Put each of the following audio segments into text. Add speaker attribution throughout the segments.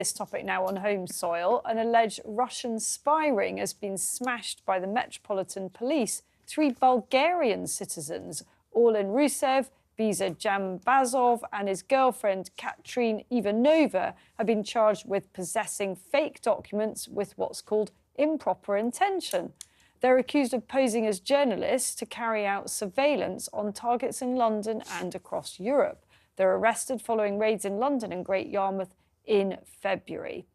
Speaker 1: This topic now on home soil. An alleged Russian spy ring has been smashed by the Metropolitan Police. 3 Bulgarian citizens, Orlin Rusev, Biza Jambazov and his girlfriend Katrine Ivanova, have been charged with possessing fake documents with what's called improper intention. They're accused of posing as journalists to carry out surveillance on targets in London and across Europe. They're arrested following raids in London and Great Yarmouth in February.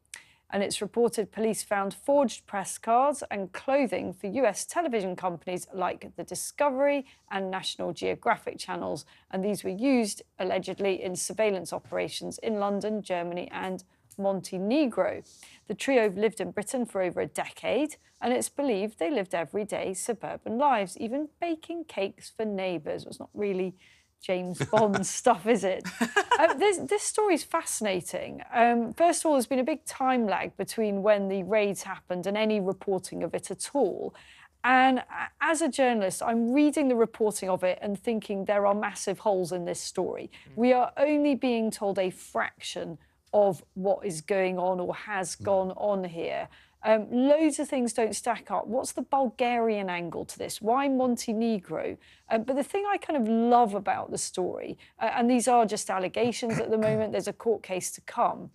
Speaker 1: And it's reported police found forged press cards and clothing for US television companies like the Discovery and National Geographic channels. And these were used, allegedly, in surveillance operations in London, Germany and Montenegro. The trio lived in Britain for over a decade, and it's believed they lived everyday suburban lives, even baking cakes for neighbours. It's not really James Bond stuff, is it? This story is fascinating. First of all, there's been a big time lag between when the raids happened and any reporting of it at all. And as a journalist, I'm reading the reporting of it and thinking there are massive holes in this story. We are only being told a fraction of what is going on or has gone on here. Loads of things don't stack up. What's the Bulgarian angle to this? Why Montenegro? But the thing I kind of love about the story, and these are just allegations at the moment, there's a court case to come,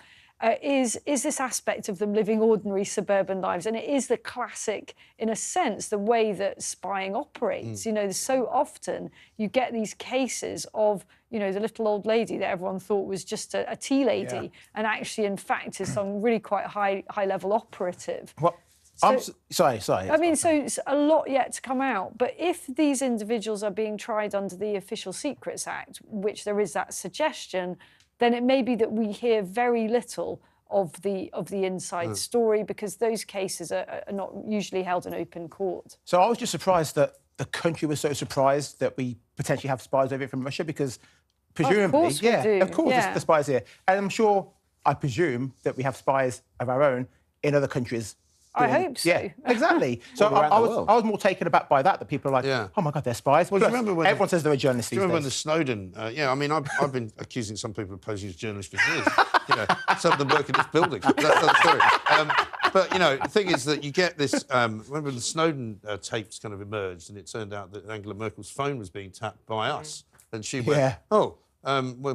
Speaker 1: is this aspect of them living ordinary suburban lives. And it is the classic, in a sense, the way that spying operates. You know, so often you get these cases of, you know, the little old lady that everyone thought was just a tea lady, and actually, in fact, is some really quite high-level operative.
Speaker 2: Well, sorry.
Speaker 1: I mean, so it's a lot yet to come out. But if these individuals are being tried under the Official Secrets Act, which there is that suggestion, then it may be that we hear very little of the inside story, because those cases are not usually held in open court.
Speaker 2: So I was just surprised that the country was so surprised that we potentially have spies over it from Russia, because presumably,
Speaker 1: of course we do.
Speaker 2: Of course, the spies here. And I'm sure, I presume, that we have spies of our own in other countries.
Speaker 1: I hope so.
Speaker 2: Yeah, exactly. So I was more taken aback by that people are like, oh my God, they're spies. Well,
Speaker 3: Plus, do you remember when
Speaker 2: everyone says they're a journalist these days.
Speaker 3: Do you remember when the Snowden? I mean, I've been accusing some people of posing as journalists for years. You know, some of them work in this building. That's another story. But, you know, the thing is that you get this... remember the Snowden tapes kind of emerged, and it turned out that Angela Merkel's phone was being tapped by us. And she went, well,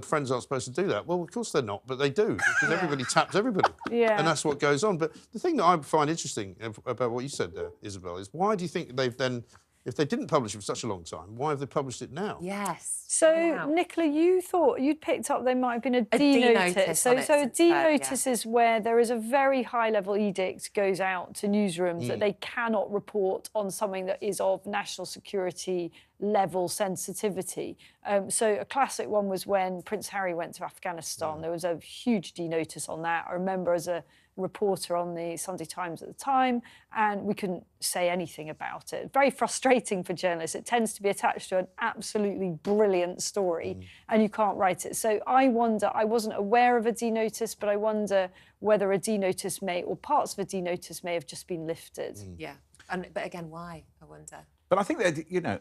Speaker 3: friends aren't supposed to do that. Well, of course they're not, but they do, because everybody taps everybody. And that's what goes on. But the thing that I find interesting about what you said there, Isabel, is why do you think they've then, if they didn't publish it for such a long time, why have they published it now?
Speaker 4: Yes.
Speaker 1: So, Nicola, you thought, you'd picked up there might have been a D-notice. So a D-notice is where there is a very high-level edict goes out to newsrooms that they cannot report on something that is of national security level sensitivity. So a classic one was when Prince Harry went to Afghanistan. There was a huge D-notice on that. I remember as a reporter on the Sunday Times at the time, and we couldn't say anything about it. Very frustrating for journalists. It tends to be attached to an absolutely brilliant story, and you can't write it. So I wonder, I wasn't aware of a D-notice, but I wonder whether a D-notice may, or parts of a D-notice may have just been lifted.
Speaker 4: Yeah, but again, why, I wonder?
Speaker 2: But I think that, you know,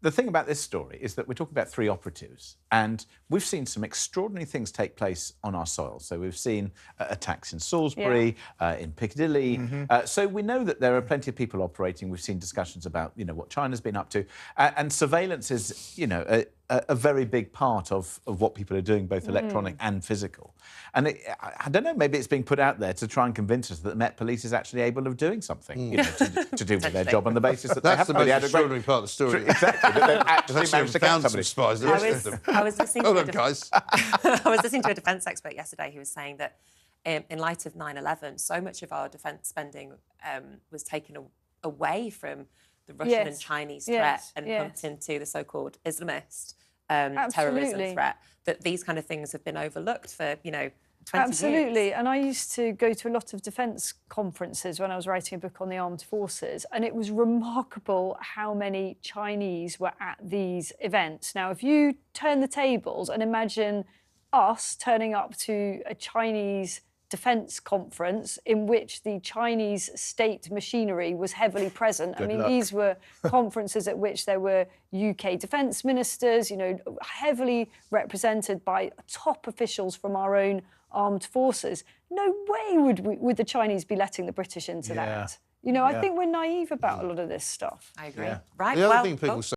Speaker 2: the thing about this story is that we're talking about 3 operatives, and we've seen some extraordinary things take place on our soil. So we've seen attacks in Salisbury, in Piccadilly. So we know that there are plenty of people operating. We've seen discussions about, you know, what China's been up to. And surveillance is, you know, a very big part of what people are doing, both electronic and physical. And I don't know, maybe it's being put out there to try and convince us that the Met Police is actually able of doing something, you know, to do with their job on the basis that they have
Speaker 3: the most extraordinary part of the story.
Speaker 2: Exactly, that they've actually managed to catch somebody.
Speaker 3: Spies,
Speaker 4: I was listening
Speaker 3: to guys.
Speaker 4: I was listening to a defence expert yesterday who was saying that in light of 9/11, so much of our defence spending was taken away from the Russian and Chinese threat and pumped into the so-called Islamist terrorism threat, that these kind of things have been overlooked for, you know, 20 years.
Speaker 1: And I used to go to a lot of defence conferences when I was writing a book on the armed forces, and it was remarkable how many Chinese were at these events. Now, if you turn the tables and imagine us turning up to a Chinese defence conference in which the Chinese state machinery was heavily present. I mean, these were conferences at which there were UK defence ministers, you know, heavily represented by top officials from our own armed forces. No way would the Chinese be letting the British into that. You know, I think we're naive about a lot of this stuff.
Speaker 4: I agree. Right.
Speaker 3: The other thing people say